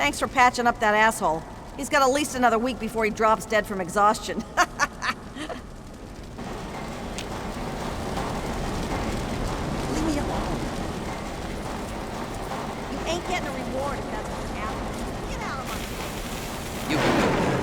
Thanks for patching up that asshole. He's got at least another week before he drops dead from exhaustion. Leave me alone. You ain't getting a reward if that's what's happening. Get out of my face. You can do that.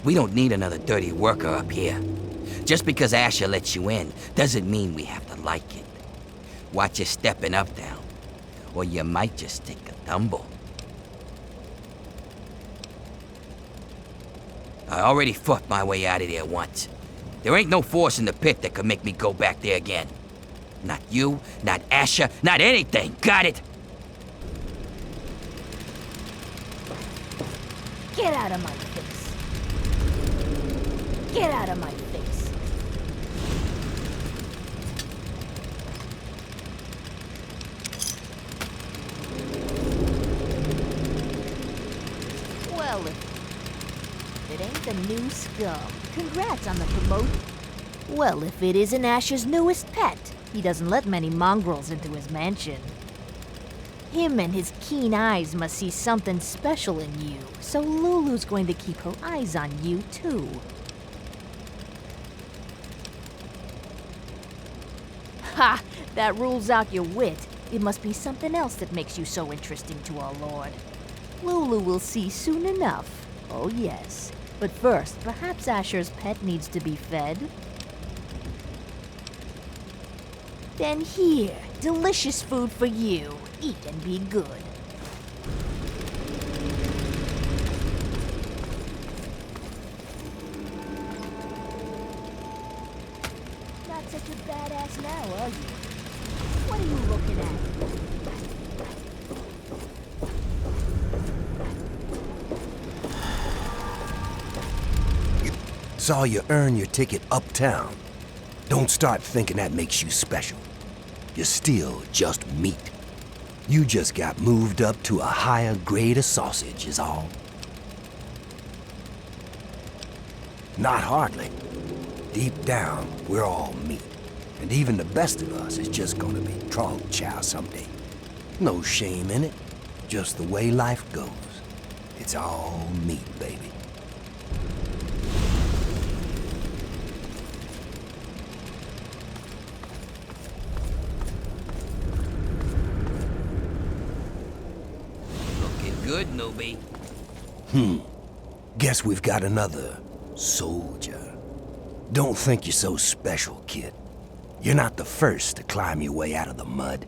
We don't need another dirty worker up here. Just because Asher lets you in doesn't mean we have to like it. Watch your stepping up now, or you might just take a tumble. I already fought my way out of there once. There ain't no force in the pit that could make me go back there again. Not you, not Asher, not anything. Got it? Get out of my face. Get out of my face. Well, if it ain't the new scum, congrats on the promotion. Well, if it isn't Asher's newest pet, he doesn't let many mongrels into his mansion. Him and his keen eyes must see something special in you, so Lulu's going to keep her eyes on you, too. Ha! That rules out your wit. It must be something else that makes you so interesting to our Lord. Lulu will see soon enough. Oh, yes. But first, perhaps Asher's pet needs to be fed? Then here, delicious food for you. Eat and be good. Not such a badass now, are you? What are you looking at? Saw you earn your ticket uptown. Don't start thinking that makes you special. You're still just meat. You just got moved up to a higher grade of sausage is all. Not hardly. Deep down, we're all meat. And even the best of us is just gonna be trog chow someday. No shame in it. Just the way life goes. It's all meat, baby. Good, newbie. Guess we've got another soldier. Don't think you're so special, kid. You're not the first to climb your way out of the mud.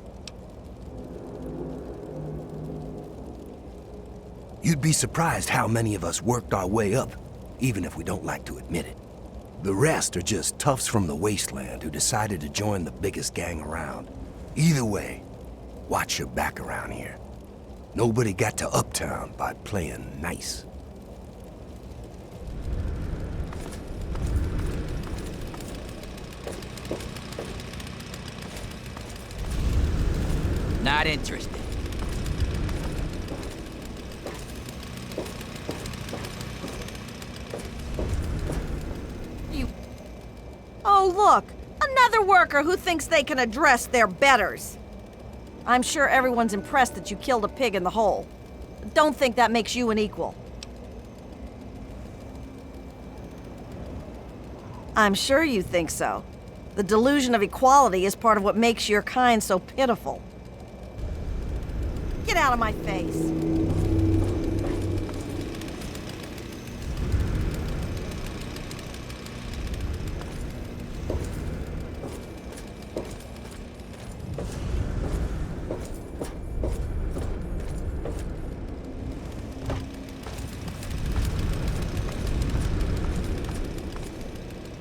You'd be surprised how many of us worked our way up, even if we don't like to admit it. The rest are just toughs from the wasteland who decided to join the biggest gang around. Either way, watch your back around here. Nobody got to Uptown by playing nice. Not interested. Oh, look! Another worker who thinks they can address their betters. I'm sure everyone's impressed that you killed a pig in the hole. Don't think that makes you an equal. I'm sure you think so. The delusion of equality is part of what makes your kind so pitiful. Get out of my face.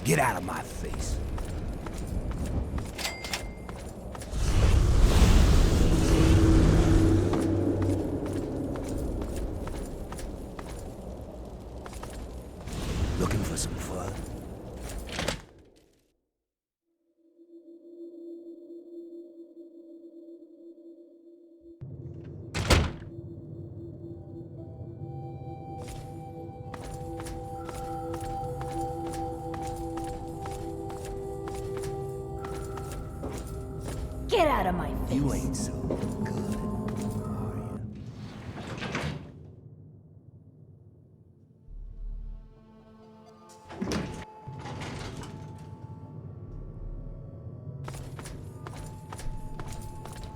Get out of my face. Looking for some fun? Get out of my face. You ain't so good, are you?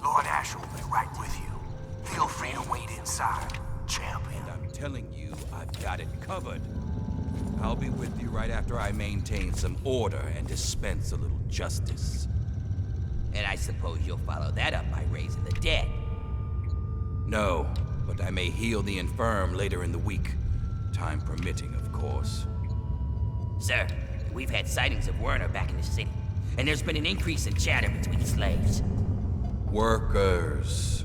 Lord Asher will be right with you. Feel free to wait inside, champion. And I'm telling you, I've got it covered. I'll be with you right after I maintain some order and dispense a little justice. And I suppose you'll follow that up by raising the dead. No, but I may heal the infirm later in the week. Time permitting, of course. Sir, we've had sightings of Werner back in the city, and there's been an increase in chatter between slaves. Workers.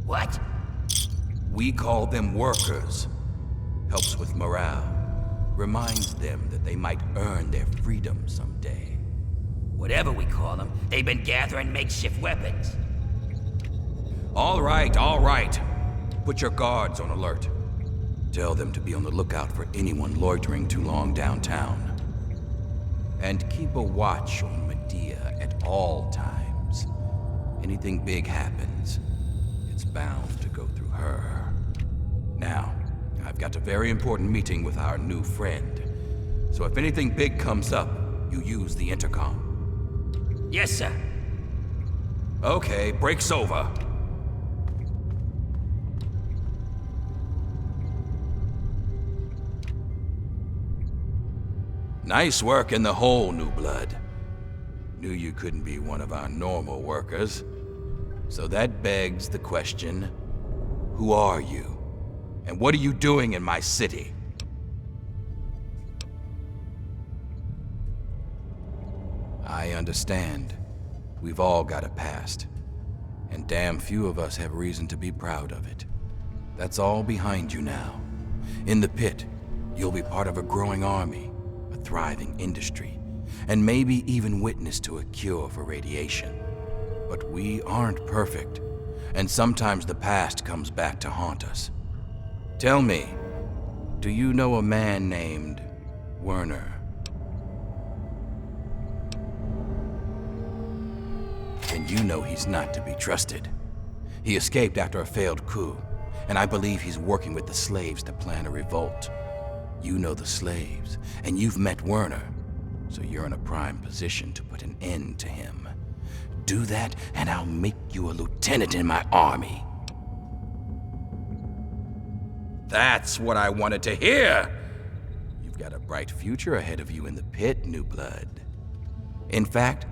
What? We call them workers. Helps with morale. Reminds them that they might earn their freedom someday. Whatever we call them, they've been gathering makeshift weapons. All right. Put your guards on alert. Tell them to be on the lookout for anyone loitering too long downtown. And keep a watch on Medea at all times. Anything big happens, it's bound to go through her. Now, I've got a very important meeting with our new friend. So if anything big comes up, you use the intercom. Yes, sir. Okay, break's over. Nice work in the hole, New Blood. Knew you couldn't be one of our normal workers. So that begs the question, who are you? And what are you doing in my city? I understand. We've all got a past. And damn few of us have reason to be proud of it. That's all behind you now. In the pit, you'll be part of a growing army, a thriving industry, and maybe even witness to a cure for radiation. But we aren't perfect, and sometimes the past comes back to haunt us. Tell me, do you know a man named Werner? And you know he's not to be trusted. He escaped after a failed coup, and I believe he's working with the slaves to plan a revolt. You know the slaves, and you've met Werner, so you're in a prime position to put an end to him. Do that, and I'll make you a lieutenant in my army. That's what I wanted to hear! You've got a bright future ahead of you in the pit, New Blood. In fact,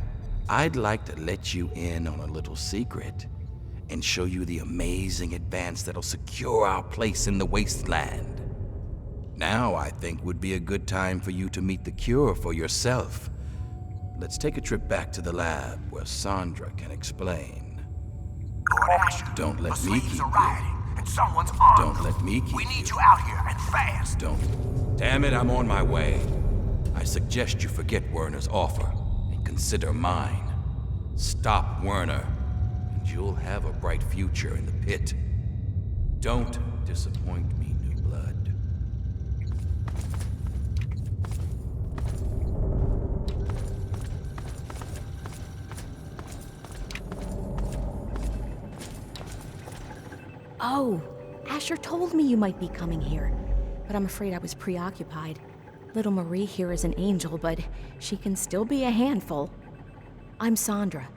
I'd like to let you in on a little secret and show you the amazing advance that'll secure our place in the wasteland. Now, I think would be a good time for you to meet the cure for yourself. Let's take a trip back to the lab where Sandra can explain. Lord Asher, Don't let the me slaves keep are you. rioting, and someone's armed Don't them. let me keep We need you. you out here, and fast. Don't. Damn it, I'm on my way. I suggest you forget Werner's offer and consider mine. Stop Werner, and you'll have a bright future in the pit. Don't disappoint me, New Blood. Oh, Asher told me you might be coming here, but I'm afraid I was preoccupied. Little Marie here is an angel, but she can still be a handful. I'm Sandra.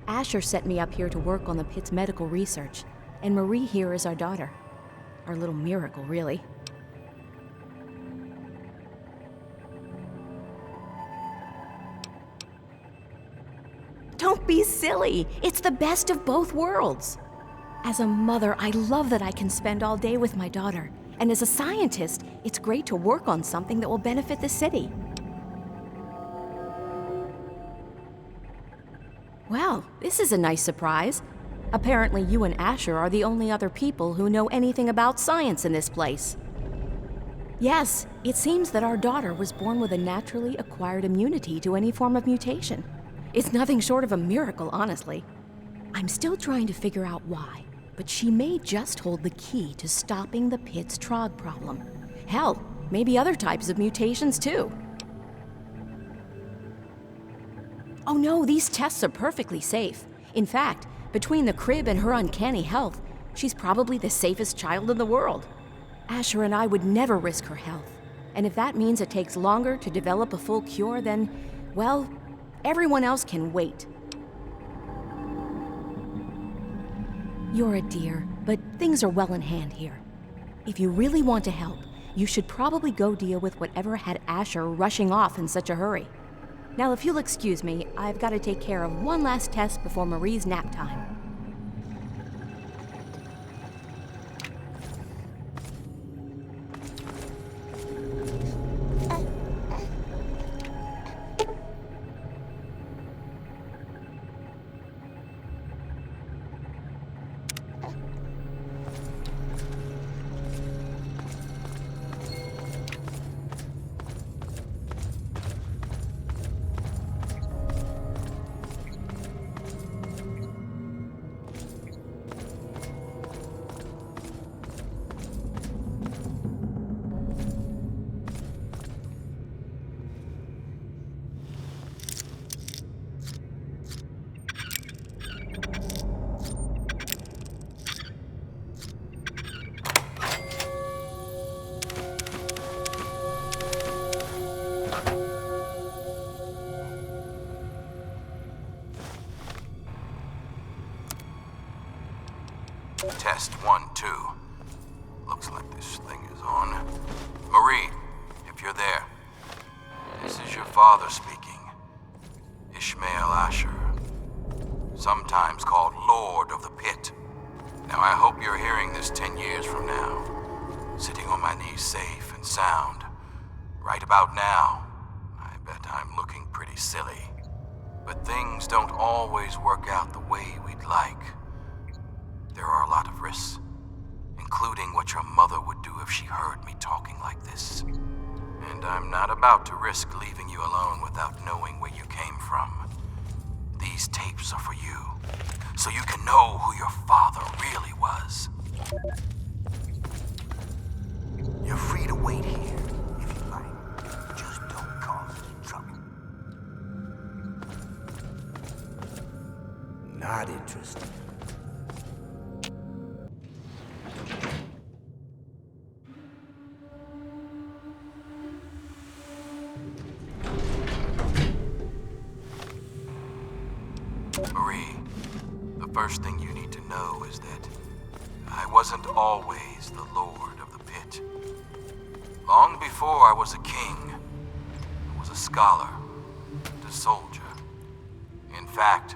Asher sent me up here to work on the pit's medical research, and Marie here is our daughter. Our little miracle, really. Don't be silly! It's the best of both worlds! As a mother, I love that I can spend all day with my daughter. And as a scientist, it's great to work on something that will benefit the city. Well, this is a nice surprise. Apparently you and Asher are the only other people who know anything about science in this place. Yes, it seems that our daughter was born with a naturally acquired immunity to any form of mutation. It's nothing short of a miracle, honestly. I'm still trying to figure out why, but she may just hold the key to stopping the pit's Trog problem. Hell, maybe other types of mutations too. Oh no, these tests are perfectly safe. In fact, between the crib and her uncanny health, she's probably the safest child in the world. Asher and I would never risk her health. And if that means it takes longer to develop a full cure, then, well, everyone else can wait. You're a dear, but things are well in hand here. If you really want to help, you should probably go deal with whatever had Asher rushing off in such a hurry. Now, if you'll excuse me, I've got to take care of one last test before Marie's nap time. Test 1, 2. Looks like this thing is on. Marie, if you're there, this is your father speaking. Ishmael Asher. Sometimes called Lord of the Pit. Now I hope you're hearing this 10 years from now. Sitting on my knees safe and sound. Right about now, I bet I'm looking pretty silly. But things don't always work out the way we'd like. There are a lot of risks, including what your mother would do if she heard me talking like this. And I'm not about to risk leaving you alone without knowing where you came from. These tapes are for you, so you can know who your father really was. You're free to wait here, if you like. Just don't cause any trouble. Not interested. Marie, the first thing you need to know is that I wasn't always the Lord of the Pit. Long before I was a king, I was a scholar and a soldier. In fact,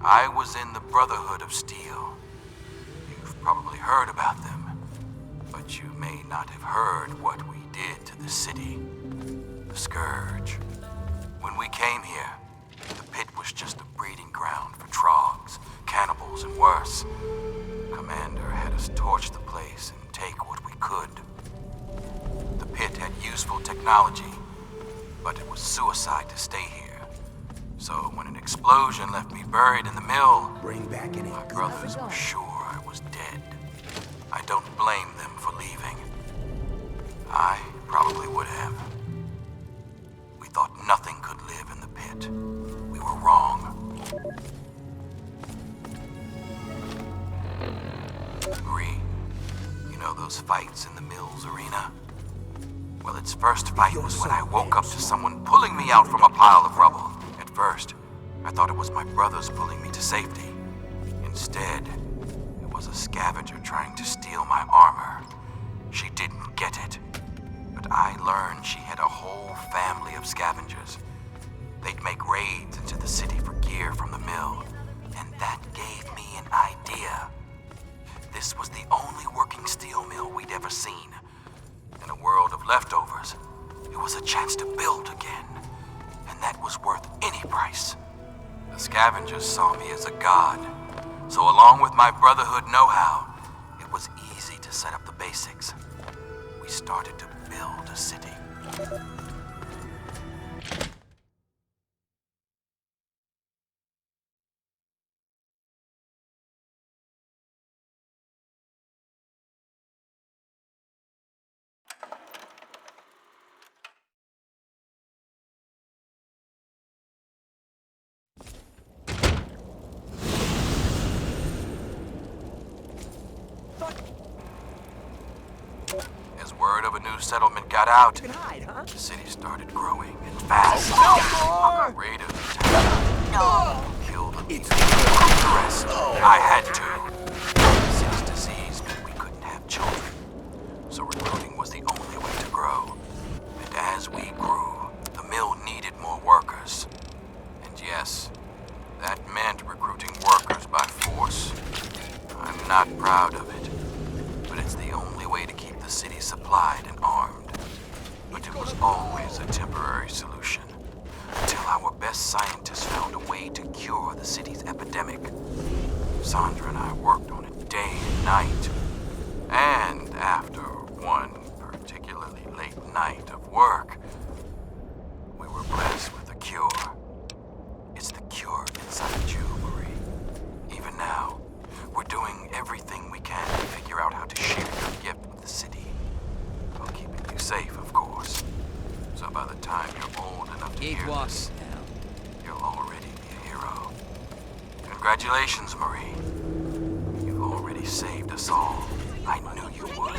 I was in the Brotherhood of Steel. You've probably heard about them, but you may not have heard what we did to the city. The Scourge. When we came here, the pit was just a breeding ground for trogs, cannibals, and worse. Commander had us torch the place and take what we could. The pit had useful technology, but it was suicide to stay here. So when an explosion left me buried in the mill, Bring back any my good brothers were sure I was dead. I don't blame them for leaving. I probably would have. We thought nothing could live in the pit. We were wrong. Marie, you know those fights in the Mills arena? Well, its first fight was when I woke up to someone pulling me out from a pile of rubble. At first, I thought it was my brothers pulling me to safety. Instead, it was a scavenger trying to steal my armor. She didn't get it. But I learned she had a whole family of scavengers. They'd make raids into the city for gear from the mill, and that gave me an idea. This was the only working steel mill we'd ever seen. In a world of leftovers, it was a chance to build again, and that was worth any price. The scavengers saw me as a god. So along with my Brotherhood know-how, it was easy to set up the basics. We started to build a city. As word of a new settlement got out, the city started growing and fast. Raiders attacked, killed the rest. I had to. Since disease meant we couldn't have children, so recruiting was the only way to grow. And as we grew, the mill needed more workers. And yes, that meant recruiting workers by force. I'm not proud of it, but it's the only way to keep the city supplied and armed. But it was always a temporary solution, until our best scientists found a way to cure the city's epidemic. Sandra and I worked on it day and night. And after one particularly late night of work, we were blessed with a cure. It's the cure inside you, Marie. Even now, we're doing everything we can to figure out how to share your gift with the city. While keeping you safe, of course. So by the time you're old enough to Keep hear walking this, now. you'll already be a hero. Congratulations, Marie. You've already saved us all. I knew you would.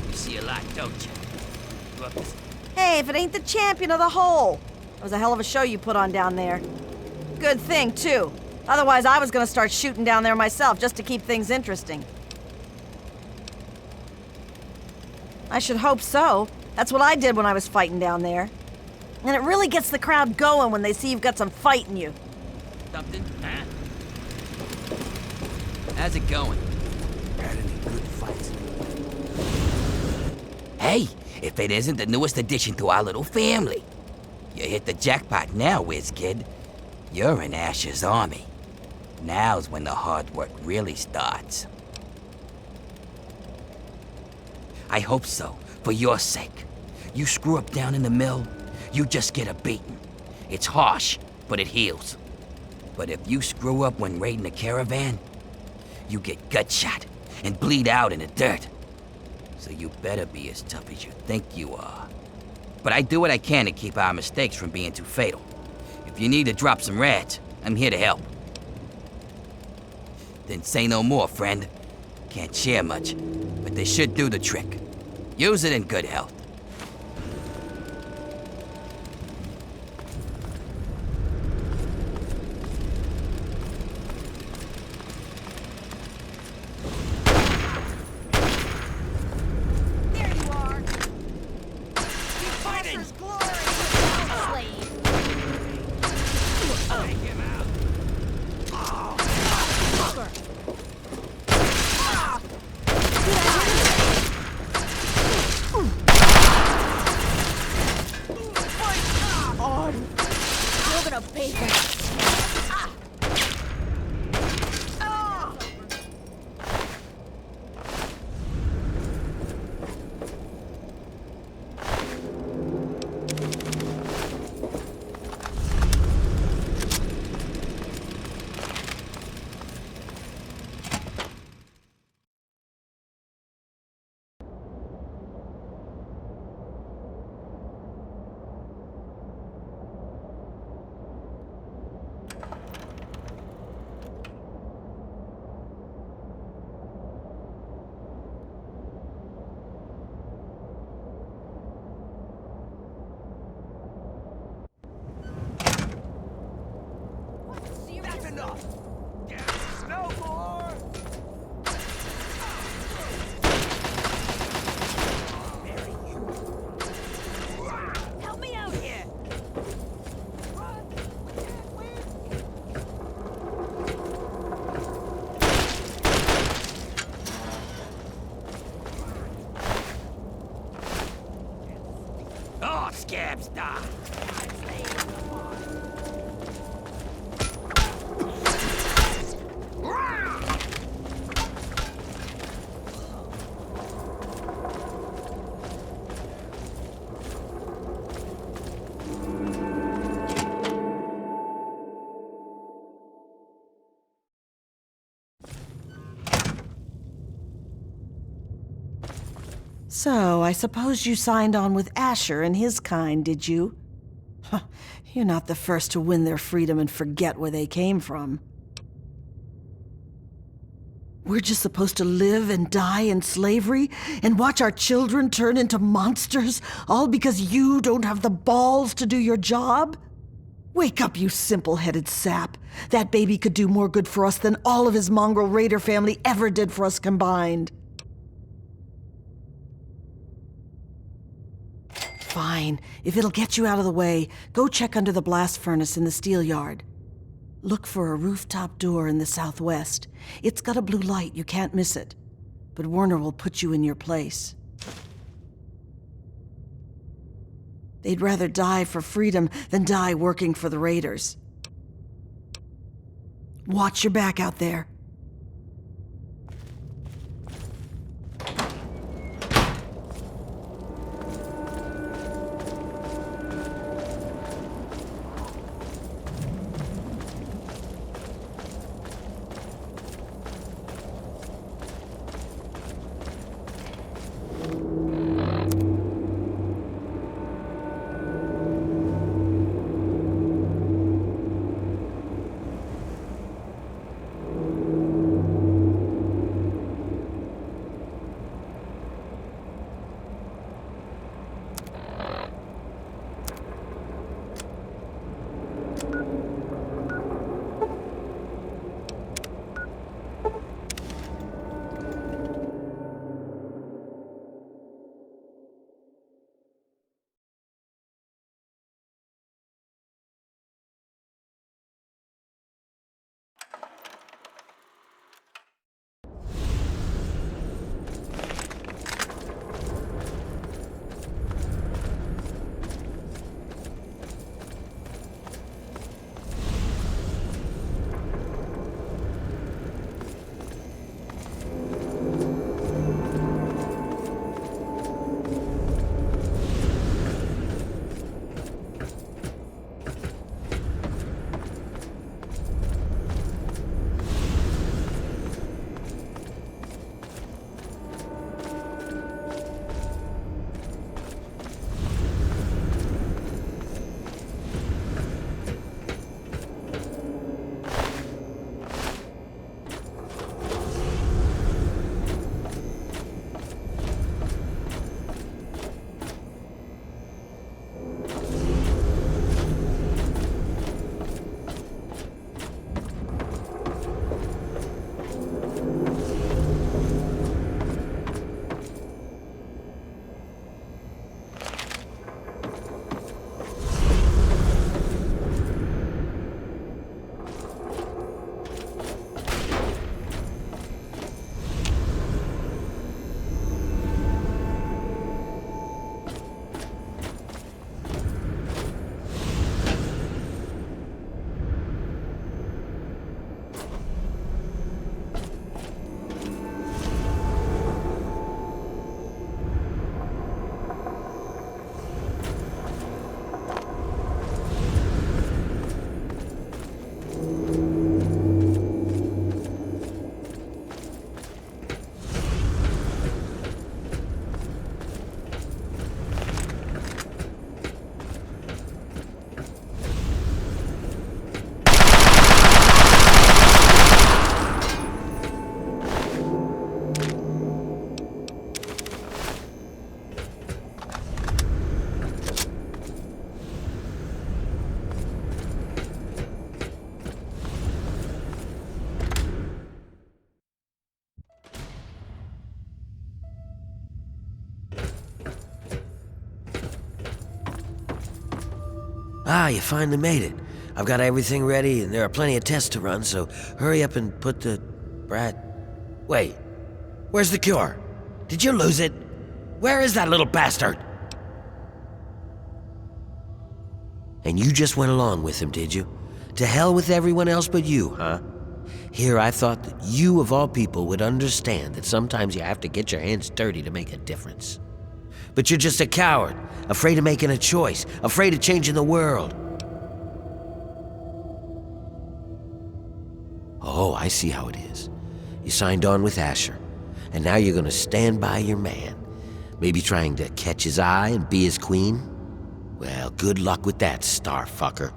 You see a lot, don't you? Whoops. Hey, if it ain't the champion of the hole. That was a hell of a show you put on down there. Good thing, too. Otherwise, I was gonna start shooting down there myself just to keep things interesting. I should hope so. That's what I did when I was fighting down there. And it really gets the crowd going when they see you've got some fight in you. Something? Huh? How's it going? Had any good fights? Hey, if it isn't the newest addition to our little family. You hit the jackpot now, whiz kid. You're in Ash's army. Now's when the hard work really starts. I hope so, for your sake. You screw up down in the mill, you just get a beating. It's harsh, but it heals. But if you screw up when raiding a caravan, you get gut shot and bleed out in the dirt. So you better be as tough as you think you are. But I do what I can to keep our mistakes from being too fatal. If you need to drop some rats, I'm here to help. Then say no more, friend. Can't share much, but they should do the trick. Use it in good health. There you are. Keep fighting. Glory. Slave. Take him out. You're gonna pay for this. That's enough! Yes, no more! Death Star. So, I suppose you signed on with Asher and his kind, did you? Huh, you're not the first to win their freedom and forget where they came from. We're just supposed to live and die in slavery and watch our children turn into monsters, all because you don't have the balls to do your job? Wake up, you simple-headed sap. That baby could do more good for us than all of his mongrel raider family ever did for us combined. Fine. If it'll get you out of the way, go check under the blast furnace in the steel yard. Look for a rooftop door in the southwest. It's got a blue light, you can't miss it. But Werner will put you in your place. They'd rather die for freedom than die working for the Raiders. Watch your back out there. Ah, you finally made it. I've got everything ready, and there are plenty of tests to run, so hurry up and put the... Wait. Where's the cure? Did you lose it? Where is that little bastard? And you just went along with him, did you? To hell with everyone else but you, huh? Here, I thought that you, of all people, would understand that sometimes you have to get your hands dirty to make a difference. But you're just a coward, afraid of making a choice, afraid of changing the world. Oh, I see how it is. You signed on with Asher, and now you're gonna stand by your man. Maybe trying to catch his eye and be his queen? Well, good luck with that, starfucker.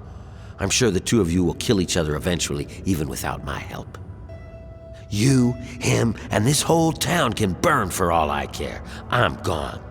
I'm sure the two of you will kill each other eventually, even without my help. You, him, and this whole town can burn for all I care. I'm gone.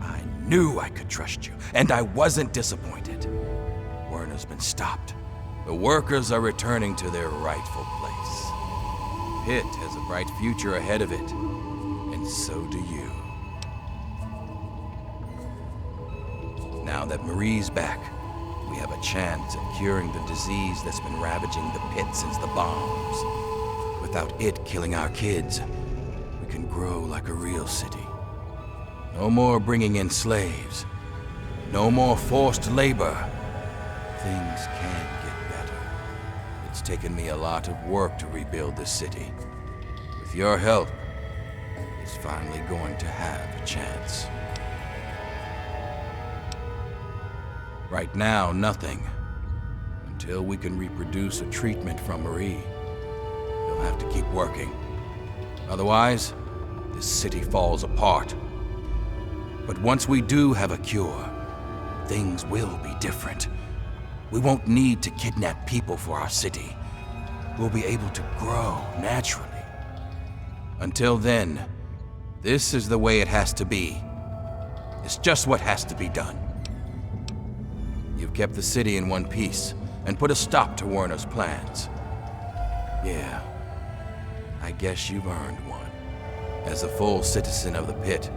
I knew I could trust you, and I wasn't disappointed. Werner's been stopped. The workers are returning to their rightful place. Pitt has a bright future ahead of it, and so do you. Now that Marie's back, we have a chance at curing the disease that's been ravaging the Pit since the bombs. Without it killing our kids, we can grow like a real city. No more bringing in slaves. No more forced labor. Things can get better. It's taken me a lot of work to rebuild this city. With your help, it's finally going to have a chance. Right now, nothing. Until we can reproduce a treatment from Marie. We'll have to keep working. Otherwise, this city falls apart. But once we do have a cure, things will be different. We won't need to kidnap people for our city. We'll be able to grow naturally. Until then, this is the way it has to be. It's just what has to be done. You've kept the city in one piece and put a stop to Werner's plans. Yeah, I guess you've earned one. As a full citizen of the Pit,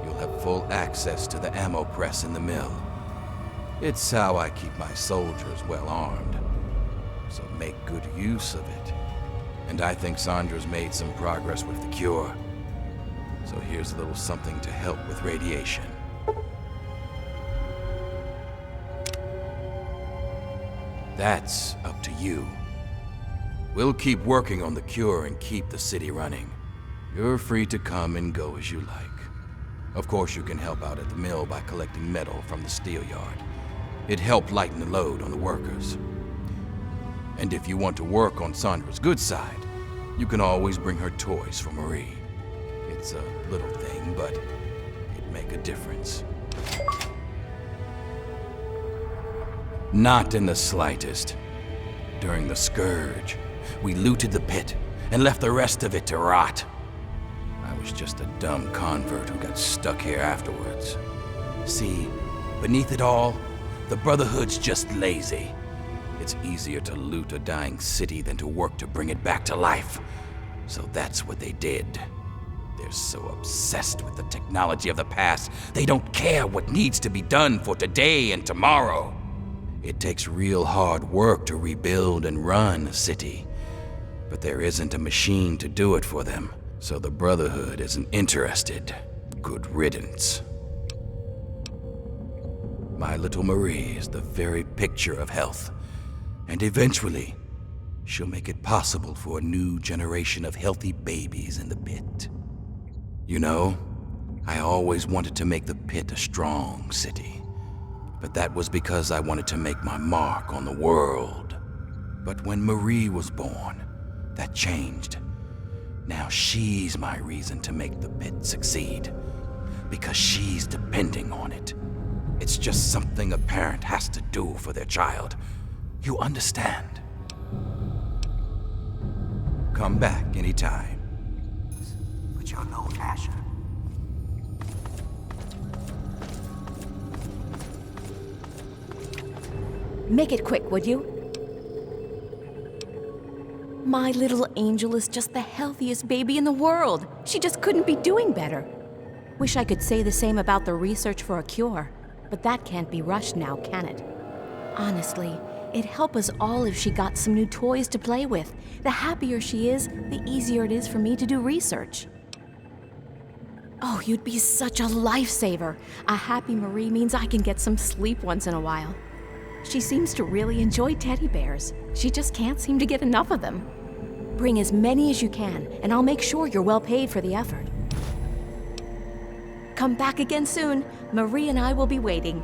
you'll have full access to the ammo press in the mill. It's how I keep my soldiers well armed. So make good use of it. And I think Sandra's made some progress with the cure. So here's a little something to help with radiation. That's up to you. We'll keep working on the cure and keep the city running. You're free to come and go as you like. Of course, you can help out at the mill by collecting metal from the steel yard. It'd help lighten the load on the workers. And if you want to work on Sandra's good side, you can always bring her toys for Marie. It's a little thing, but it'd make a difference. Not in the slightest. During the Scourge, we looted the Pit and left the rest of it to rot. I was just a dumb convert who got stuck here afterwards. See, Beneath it all, the Brotherhood's just lazy. It's easier to loot a dying city than to work to bring it back to life. So that's what they did. They're so obsessed with the technology of the past, they don't care what needs to be done for today and tomorrow. It takes real hard work to rebuild and run a city. But there isn't a machine to do it for them, so the Brotherhood isn't interested. Good riddance. My little Marie is the very picture of health. And eventually, she'll make it possible for a new generation of healthy babies in the pit. You know, I always wanted to make the pit a strong city. But that was because I wanted to make my mark on the world. But when Marie was born, that changed. Now she's my reason to make the pit succeed. Because she's depending on it. It's just something a parent has to do for their child. You understand? Come back anytime. But you're no Asher. Make it quick, would you? My little angel is just the healthiest baby in the world. She just couldn't be doing better. Wish I could say the same about the research for a cure, but that can't be rushed now, can it? Honestly, it'd help us all if she got some new toys to play with. The happier she is, the easier it is for me to do research. Oh, you'd be such a lifesaver. A happy Marie means I can get some sleep once in a while. She seems to really enjoy teddy bears. She just can't seem to get enough of them. Bring as many as you can, and I'll make sure you're well paid for the effort. Come back again soon. Marie and I will be waiting.